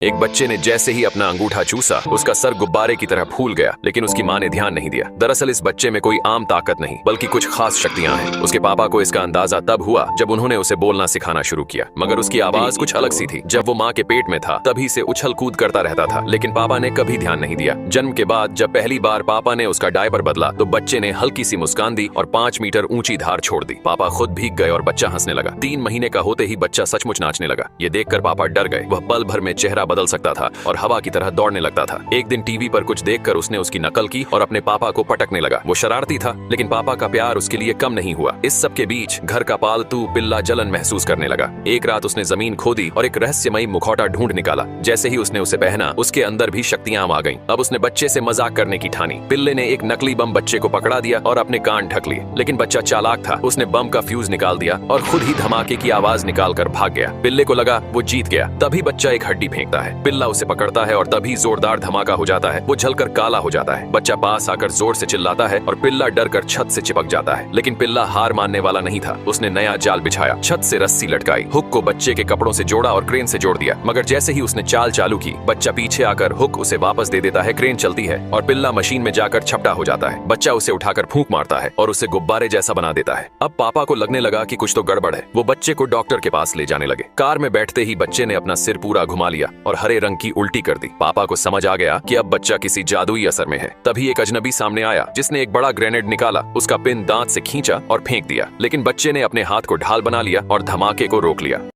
एक बच्चे ने जैसे ही अपना अंगूठा चूसा, उसका सर गुब्बारे की तरह फूल गया, लेकिन उसकी माँ ने ध्यान नहीं दिया। दरअसल इस बच्चे में कोई आम ताकत नहीं, बल्कि कुछ खास शक्तियां हैं। उसके पापा को इसका अंदाजा तब हुआ जब उन्होंने उसे बोलना सिखाना शुरू किया, मगर उसकी आवाज कुछ अलग सी थी। जब वो माँ के पेट में था तभी से उछल कूद करता रहता था, लेकिन पापा ने कभी ध्यान नहीं दिया। जन्म के बाद जब पहली बार पापा ने उसका डायपर बदला तो बच्चे ने हल्की सी मुस्कान दी और 5 मीटर ऊंची धार छोड़ दी। पापा खुद भीग गए और बच्चा हंसने लगा। 3 महीने का होते ही बच्चा सचमुच नाचने लगा। ये देखकर पापा डर गए। वह पल भर में चेहरा बदल सकता था और हवा की तरह दौड़ने लगता था। एक दिन टीवी पर कुछ देखकर उसने उसकी नकल की और अपने पापा को पटकने लगा। वो शरारती था, लेकिन पापा का प्यार उसके लिए कम नहीं हुआ। इस सब के बीच घर का पालतू पिल्ला जलन महसूस करने लगा। एक रात उसने जमीन खोदी और एक रहस्यमयी मुखौटा ढूंढ निकाला। जैसे ही उसने उसे पहना, उसके अंदर भी शक्तियां आ गईं। अब उसने बच्चे से मजाक करने की ठानी। पिल्ले ने एक नकली बम बच्चे को पकड़ा दिया और अपने कान ढक लिए, लेकिन बच्चा चालाक था। उसने बम का फ्यूज निकाल दिया और खुद ही धमाके की आवाज निकालकर भाग गया। पिल्ले को लगा वो जीत गया। तभी बच्चा एक हड्डी फेंकता है। पिल्ला उसे पकड़ता है और तभी जोरदार धमाका हो जाता है। वो जलकर काला हो जाता है। बच्चा पास आकर जोर से चिल्लाता है और पिल्ला डरकर छत से चिपक जाता है। लेकिन पिल्ला हार मानने वाला नहीं था। उसने नया जाल बिछाया, छत से रस्सी लटकाई, हुक को बच्चे के कपड़ों से जोड़ा और क्रेन से जोड़ दिया। मगर जैसे ही उसने चाल चालू की, बच्चा पीछे आकर हुक उसे वापस दे देता है। क्रेन चलती है और पिल्ला मशीन में जाकर छपटा हो जाता है। बच्चा उसे उठाकर फूंक मारता है और उसे गुब्बारे जैसा बना देता है। अब पापा को लगने लगा कि कुछ तो गड़बड़ है। वो बच्चे को डॉक्टर के पास ले जाने लगे। कार में बैठते ही बच्चे ने अपना सिर पूरा घुमा लिया और हरे रंग की उल्टी कर दी। पापा को समझ आ गया कि अब बच्चा किसी जादुई असर में है। तभी एक अजनबी सामने आया, जिसने एक बड़ा ग्रेनेड निकाला, उसका पिन दांत से खींचा और फेंक दिया। लेकिन बच्चे ने अपने हाथ को ढाल बना लिया और धमाके को रोक लिया।